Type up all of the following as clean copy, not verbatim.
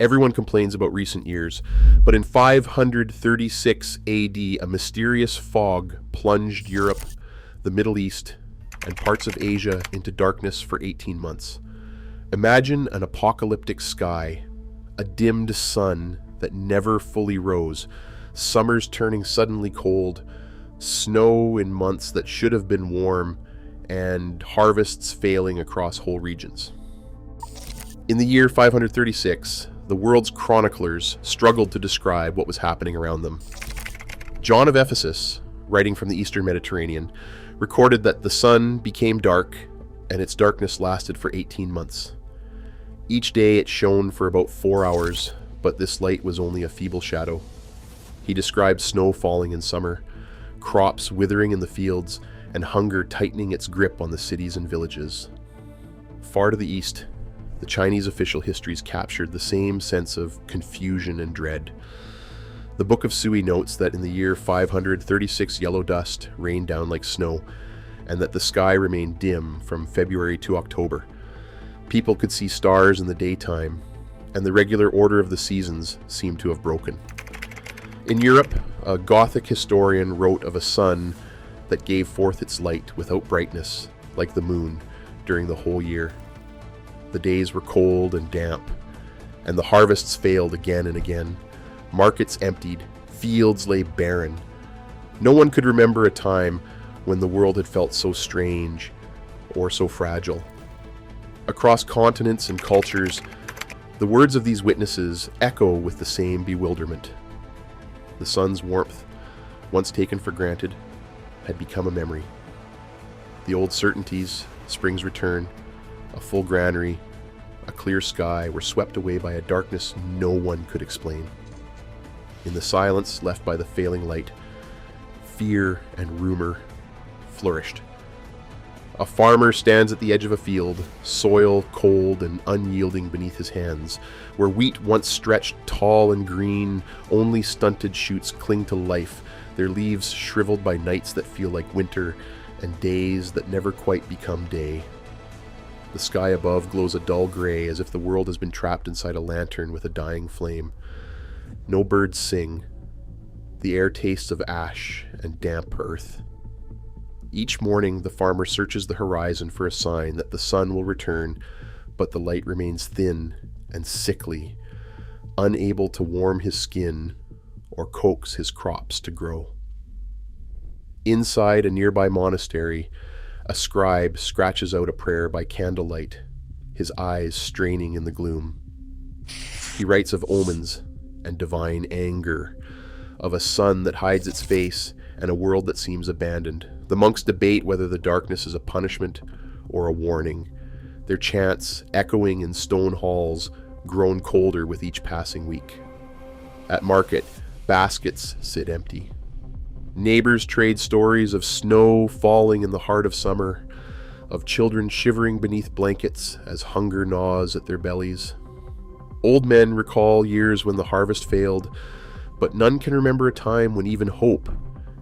Everyone complains about recent years, but in 536 AD, a mysterious fog plunged Europe, the Middle East, and parts of Asia into darkness for 18 months. Imagine an apocalyptic sky, a dimmed sun that never fully rose, summers turning suddenly cold, snow in months that should have been warm, and harvests failing across whole regions. In the year 536, the world's chroniclers struggled to describe what was happening around them. John of Ephesus, writing from the Eastern Mediterranean, recorded that the sun became dark and its darkness lasted for 18 months. Each day it shone for about 4 hours, but this light was only a feeble shadow. He described snow falling in summer, crops withering in the fields, and hunger tightening its grip on the cities and villages. Far to the east, the Chinese official histories captured the same sense of confusion and dread. The Book of Sui notes that in the year 536 yellow dust rained down like snow, and that the sky remained dim from February to October. People could see stars in the daytime, and the regular order of the seasons seemed to have broken. In Europe, a Gothic historian wrote of a sun that gave forth its light without brightness, like the moon, during the whole year. The days were cold and damp, and the harvests failed again and again. Markets emptied, fields lay barren. No one could remember a time when the world had felt so strange or so fragile. Across continents and cultures, the words of these witnesses echo with the same bewilderment. The sun's warmth, once taken for granted, had become a memory. The old certainties, spring's return, a full granary, a clear sky, were swept away by a darkness no one could explain. In the silence left by the failing light, fear and rumor flourished. A farmer stands at the edge of a field, soil cold and unyielding beneath his hands. Where wheat once stretched tall and green, only stunted shoots cling to life, their leaves shriveled by nights that feel like winter and days that never quite become day. The sky above glows a dull gray, as if the world has been trapped inside a lantern with a dying flame. No birds sing. The air tastes of ash and damp earth. Each morning, the farmer searches the horizon for a sign that the sun will return, but the light remains thin and sickly, unable to warm his skin or coax his crops to grow. Inside a nearby monastery, a scribe scratches out a prayer by candlelight, his eyes straining in the gloom. He writes of omens and divine anger, of a sun that hides its face and a world that seems abandoned. The monks debate whether the darkness is a punishment or a warning, their chants echoing in stone halls, grown colder with each passing week. At market, baskets sit empty. Neighbors trade stories of snow falling in the heart of summer, of children shivering beneath blankets as hunger gnaws at their bellies. Old men recall years when the harvest failed, but none can remember a time when even hope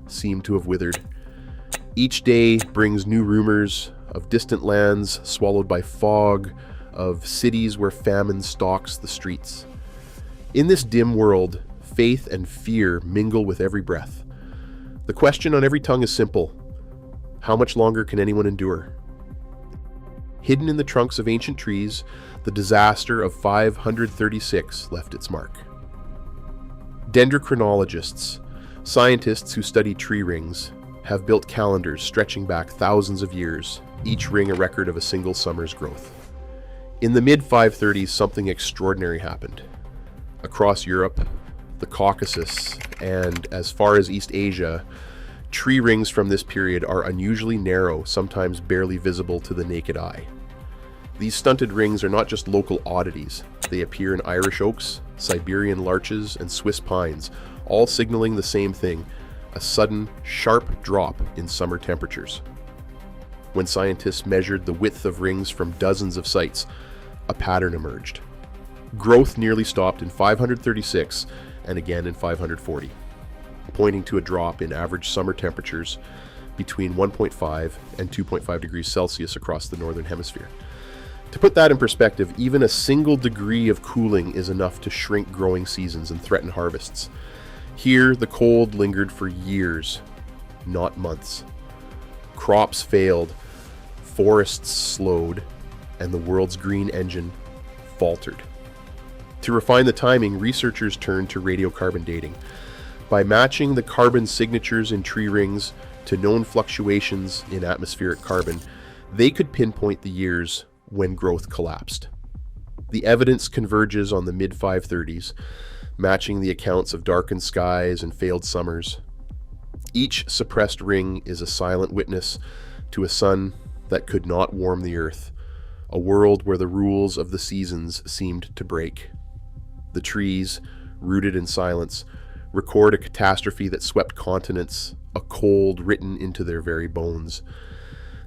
seemed to have withered. Each day brings new rumors of distant lands swallowed by fog, of cities where famine stalks the streets. In this dim world, faith and fear mingle with every breath. The question on every tongue is simple: how much longer can anyone endure? Hidden in the trunks of ancient trees, the disaster of 536 left its mark. Dendrochronologists, scientists who study tree rings, have built calendars stretching back thousands of years, each ring a record of a single summer's growth. In the mid-530s, something extraordinary happened. Across Europe, the Caucasus, and as far as East Asia, tree rings from this period are unusually narrow, sometimes barely visible to the naked eye. These stunted rings are not just local oddities. They appear in Irish oaks, Siberian larches, and Swiss pines, all signaling the same thing: a sudden, sharp drop in summer temperatures. When scientists measured the width of rings from dozens of sites, a pattern emerged. Growth nearly stopped in 536 and again in 540, pointing to a drop in average summer temperatures between 1.5 and 2.5 degrees Celsius across the northern hemisphere. To put that in perspective, even a single degree of cooling is enough to shrink growing seasons and threaten harvests. Here, the cold lingered for years, not months. Crops failed, forests slowed, and the world's green engine faltered. To refine the timing, researchers turned to radiocarbon dating. By matching the carbon signatures in tree rings to known fluctuations in atmospheric carbon, they could pinpoint the years when growth collapsed. The evidence converges on the mid-530s, matching the accounts of darkened skies and failed summers. Each suppressed ring is a silent witness to a sun that could not warm the earth, a world where the rules of the seasons seemed to break. The trees, rooted in silence, record a catastrophe that swept continents, a cold written into their very bones.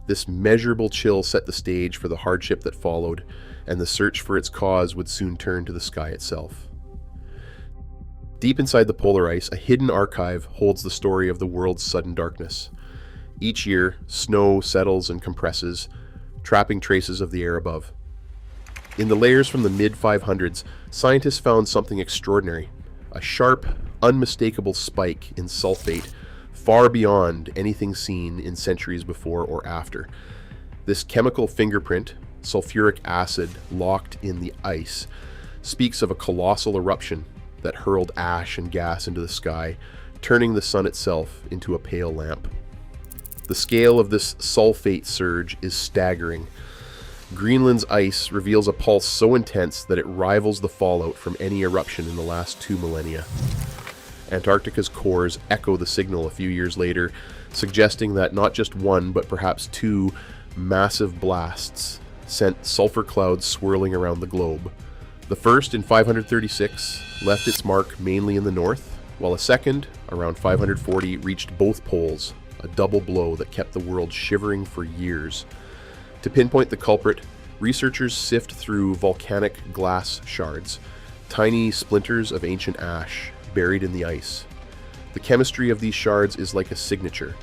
This measurable chill set the stage for the hardship that followed, and the search for its cause would soon turn to the sky itself. Deep inside the polar ice, a hidden archive holds the story of the world's sudden darkness. Each year, snow settles and compresses, trapping traces of the air above. In the layers from the mid-500s, scientists found something extraordinary, a sharp, unmistakable spike in sulfate, far beyond anything seen in centuries before or after. This chemical fingerprint, sulfuric acid locked in the ice, speaks of a colossal eruption that hurled ash and gas into the sky, turning the sun itself into a pale lamp. The scale of this sulfate surge is staggering. Greenland's ice reveals a pulse so intense that it rivals the fallout from any eruption in the last 2 millennia. Antarctica's cores echo the signal a few years later, suggesting that not just one, but perhaps 2 massive blasts sent sulfur clouds swirling around the globe. The first, in 536, left its mark mainly in the north, while a second, around 540, reached both poles, a double blow that kept the world shivering for years. To pinpoint the culprit, researchers sift through volcanic glass shards, tiny splinters of ancient ash buried in the ice. The chemistry of these shards is like a signature.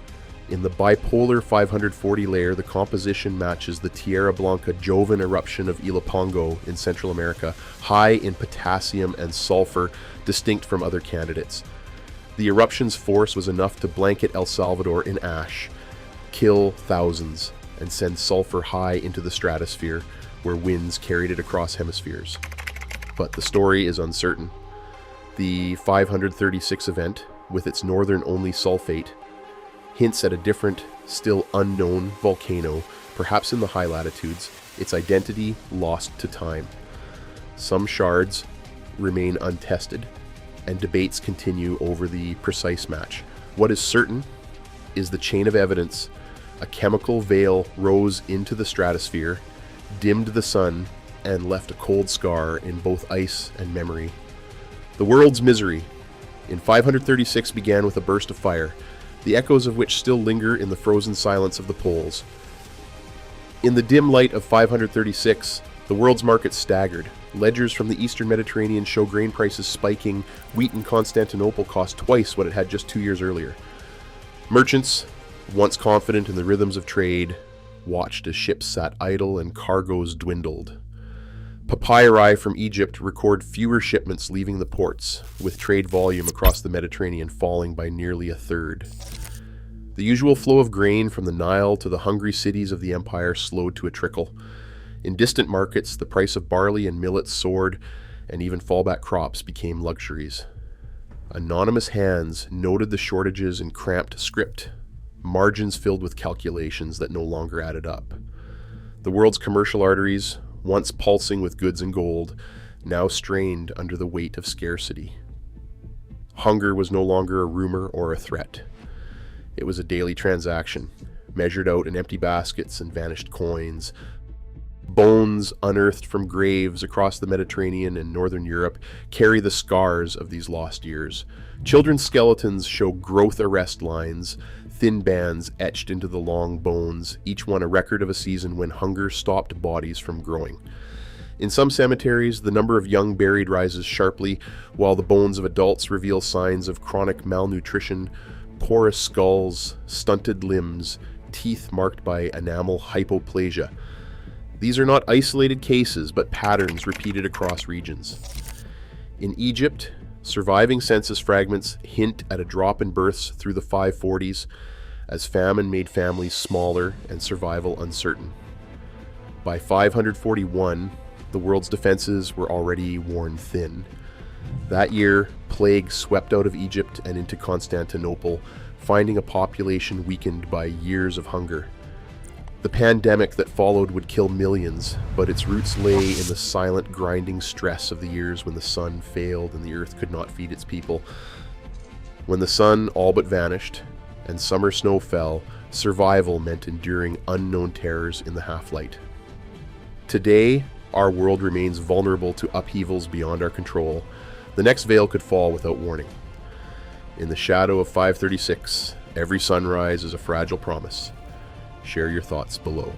In the bipolar 540 layer, the composition matches the Tierra Blanca Jovan eruption of Ilopango in Central America, high in potassium and sulfur, distinct from other candidates. The eruption's force was enough to blanket El Salvador in ash, kill thousands, and send sulfur high into the stratosphere, where winds carried it across hemispheres. But the story is uncertain. The 536 event, with its northern-only sulfate, hints at a different, still unknown volcano, perhaps in the high latitudes, its identity lost to time. Some shards remain untested, and debates continue over the precise match. What is certain is the chain of evidence. A chemical veil rose into the stratosphere, dimmed the sun, and left a cold scar in both ice and memory. The world's misery in 536 began with a burst of fire, the echoes of which still linger in the frozen silence of the poles. In the dim light of 536, the world's market staggered. Ledgers from the eastern Mediterranean show grain prices spiking. Wheat in Constantinople cost twice what it had just 2 years earlier. Merchants, once confident in the rhythms of trade, watched as ships sat idle and cargoes dwindled. Papyri from Egypt record fewer shipments leaving the ports, with trade volume across the Mediterranean falling by nearly a third. The usual flow of grain from the Nile to the hungry cities of the empire slowed to a trickle. In distant markets, the price of barley and millet soared, and even fallback crops became luxuries. Anonymous hands noted the shortages in cramped script, margins filled with calculations that no longer added up. The world's commercial arteries, once pulsing with goods and gold, now strained under the weight of scarcity. Hunger was no longer a rumor or a threat. It was a daily transaction, measured out in empty baskets and vanished coins. Bones unearthed from graves across the Mediterranean and northern Europe carry the scars of these lost years. Children's skeletons show growth arrest lines, thin bands etched into the long bones, each one a record of a season when hunger stopped bodies from growing. In some cemeteries, the number of young buried rises sharply, while the bones of adults reveal signs of chronic malnutrition, porous skulls, stunted limbs, teeth marked by enamel hypoplasia. These are not isolated cases, but patterns repeated across regions. In Egypt, surviving census fragments hint at a drop in births through the 540s as famine made families smaller and survival uncertain. By 541, the world's defenses were already worn thin. That year, plague swept out of Egypt and into Constantinople, finding a population weakened by years of hunger. The pandemic that followed would kill millions, but its roots lay in the silent, grinding stress of the years when the sun failed and the earth could not feed its people. When the sun all but vanished and summer snow fell, survival meant enduring unknown terrors in the half-light. Today, our world remains vulnerable to upheavals beyond our control. The next veil could fall without warning. In the shadow of 536, every sunrise is a fragile promise. Share your thoughts below.